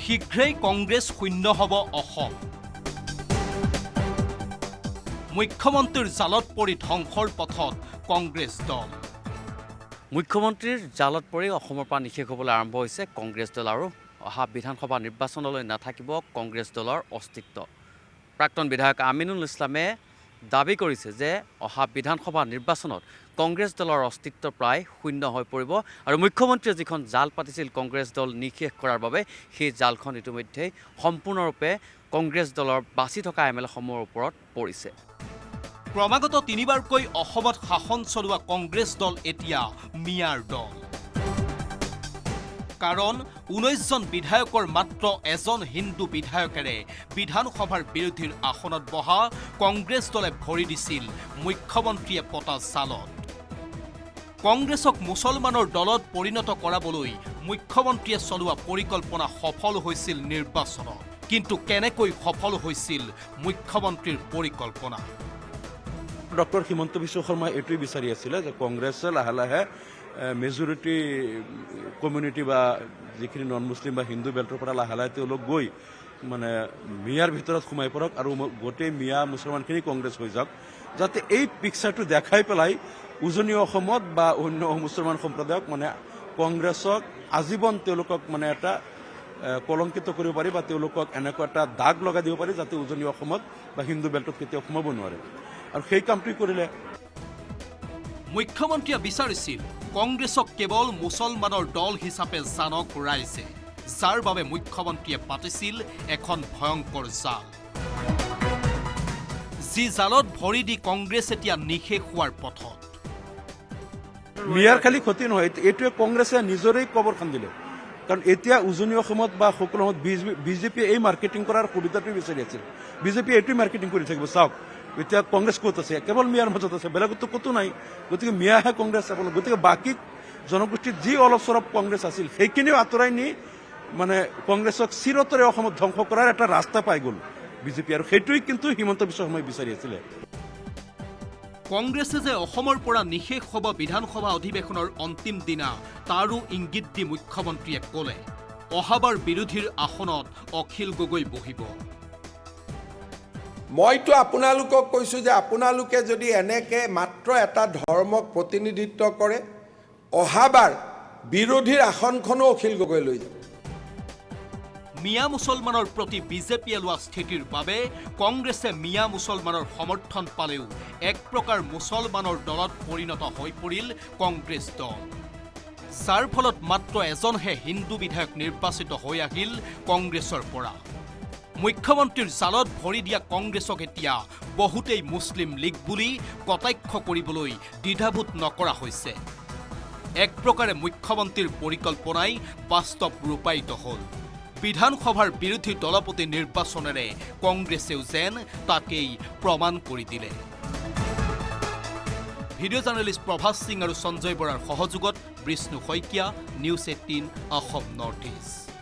শীঘ্ৰেই কংগ্ৰেছ শূন্য হ'ব অসম। মুখ্যমন্ত্ৰীৰ জালত পৰি ধ্বংসৰ পথত কংগ্ৰেছ দল। মুখ্যমন্ত্ৰীৰ জালত পৰি অসমৰ পৰা নিশেষ হ'বলৈ আৰম্ভ হৈছে কংগ্ৰেছ দল আৰু অহা বিধানসভা নিৰ্বাচনলৈ নাথাকিব কংগ্ৰেছ দলৰ অস্তিত্ব। প্ৰাক্তন বিধায়ক আমিনুল ইছলামে দাবী কৰিছে যে অহা বিধানসভা নিৰ্বাচনত কংগ্ৰেছ দলৰ অস্তিত্ব প্ৰায় শূন্য হৈ পৰিব আৰু মুখ্যমন্ত্ৰীয়ে যিখন জাল পাতিছিল কংগ্ৰেছ দল নিশেষ কৰাৰ বাবে সেই জালখন ইতিমধ্যেই সম্পূৰ্ণৰূপে কংগ্ৰেছ দলৰ বাছি থকা এমএলএসমূহৰ ওপৰত পৰিছে। ক্ৰমাগত তিনিবাৰকৈ অসমত শাসন চলোৱা কংগ্ৰেছ দল এতিয়া মিয়াৰ দল। কাৰণ 19জন বিধায়কৰ মাত্ৰ এজন হিন্দু বিধায়কেৰে বিধানসভাৰ বিৰোধীৰ আসনত বহা কংগ্ৰেছ দলে ভৰি দিছিল মুখ্যমন্ত্ৰীয়ে পতা জালত। কংগ্ৰেছক মুছলমানৰ দলত পৰিণত কৰাবলৈ মুখ্যমন্ত্ৰীয়ে চলোৱা পৰিকল্পনা সফল হৈছিল নিৰ্বাচনত। কিন্তু কেনেকৈ সফল হৈছিল মুখ্যমন্ত্ৰীৰ পৰিকল্পনা? ডক্টৰ হিমন্ত বিশ্ব শৰ্মাই এইটোৱে বিচাৰি আছিলে যে কংগ্ৰেছে লাহে লাহে মেজৰিটি কমিউনিটি বা যিখিনি নন মুছলিম বা হিন্দু বেল্টৰ পৰা লাহে লাহে তেওঁলোক গৈ মানে মিয়াৰ ভিতৰত সোমাই পৰক আৰু গোটেই মিয়া মুছলমানখিনি কংগ্ৰেছ হৈ যাওক, যাতে এই পিকচাৰটো দেখাই পেলাই উজনি অসমত বা অন্য মুছলমান সম্প্ৰদায়ক মানে কংগ্ৰেছক আজীৱন তেওঁলোকক মানে এটা কলংকিত কৰিব পাৰি বা তেওঁলোকক এনেকুৱা এটা দাগ লগাই দিব পাৰি যাতে উজনি অসমত বা হিন্দু বেল্টত কেতিয়াও সোমাব নোৱাৰে। আৰু সেই কামটো কৰিলে। মুখ্যমন্ত্ৰীয়ে বিচাৰিছিল কংগ্ৰেছক কেৱল মুছলমানৰ দল হিচাপে জানক ৰাইজে, যাৰ বাবে মুখ্যমন্ত্ৰীয়ে পাতিছিল এখন ভয়ংকৰ জাল। যি জালত ভৰি দি কংগ্ৰেছ এতিয়া নিশেষ হোৱাৰ পথত। মিয়াৰ খালি ক্ষতি নহয়, এইটোৱে কংগ্ৰেছে নিজৰেই কবৰ খান্দিলে। কাৰণ এতিয়া উজনি অসমত বা সকলো সময়ত বিজেপিয়ে এই মাৰ্কেটিং কৰাৰ সুবিধাটো বিচাৰি আছিল। বিজেপিয়ে এইটোৱে মাৰ্কেটিং কৰি থাকিব। চাওক এতিয়া কংগ্ৰেছ ক'ত আছে? কেৱল মিয়াৰ মাজত আছে, বেলেগতো ক'তো নাই। গতিকে মিয়াহে কংগ্ৰেছ আপোনাৰ। গতিকে বাকী জনগোষ্ঠীত যি অলপ চলপ কংগ্ৰেছ আছিল সেইখিনিও আঁতৰাই নি মানে কংগ্ৰেছক চিৰতৰে অসমত ধ্বংস কৰাৰ এটা ৰাস্তা পাই গ'ল বিজেপি, আৰু সেইটোৱেই কিন্তু হিমন্ত বিশ্ব শৰ্মাই বিচাৰি আছিলে। কংগ্ৰেছে যে অসমৰ পৰা নিশেষ হ'ব বিধানসভা অধিৱেশনৰ অন্তিম দিনা তাৰো ইংগিত দি মুখ্যমন্ত্ৰীয়ে ক'লে অহাবাৰ বিৰোধীৰ আসনত অখিল গগৈ বহিব। মইতো আপোনালোকক কৈছোঁ যে আপোনালোকে যদি এনেকৈ মাত্ৰ এটা ধৰ্মক প্ৰতিনিধিত্ব কৰে, অহাবাৰ বিৰোধীৰ আসনখনো অখিল গগৈ লৈ যাব। মিয়া মুছলমানৰ প্ৰতি বিজেপিয়ে লোৱা স্থিতিৰ বাবে কংগ্ৰেছে মিয়া মুছলমানৰ সমৰ্থন পালেও এক প্ৰকাৰ মুছলমানৰ দলত পৰিণত হৈ পৰিল কংগ্ৰেছ দল, যাৰ ফলত মাত্ৰ এজনহে হিন্দু বিধায়ক নিৰ্বাচিত হৈ আহিল কংগ্ৰেছৰ পৰা। মুখ্যমন্ত্ৰীৰ জালত ভৰি দিয়া কংগ্ৰেছক এতিয়া বহুতেই মুছলিম লীগ বুলি কটাক্ষ কৰিবলৈ দ্বিধাবোধ নকৰা হৈছে। এক প্ৰকাৰে মুখ্যমন্ত্ৰীৰ পৰিকল্পনাই বাস্তৱ ৰূপায়িত হ'ল। বিধানসভাৰ বিৰোধী দলপতি নিৰ্বাচনেৰে কংগ্ৰেছেও যেন তাকেই প্ৰমাণ কৰি দিলে। ভিডিঅ' জাৰ্নেলিষ্ট প্ৰভাস সিং আৰু সঞ্জয় বৰাৰ সহযোগত Bishnu Saikia, news 18 Assam north east.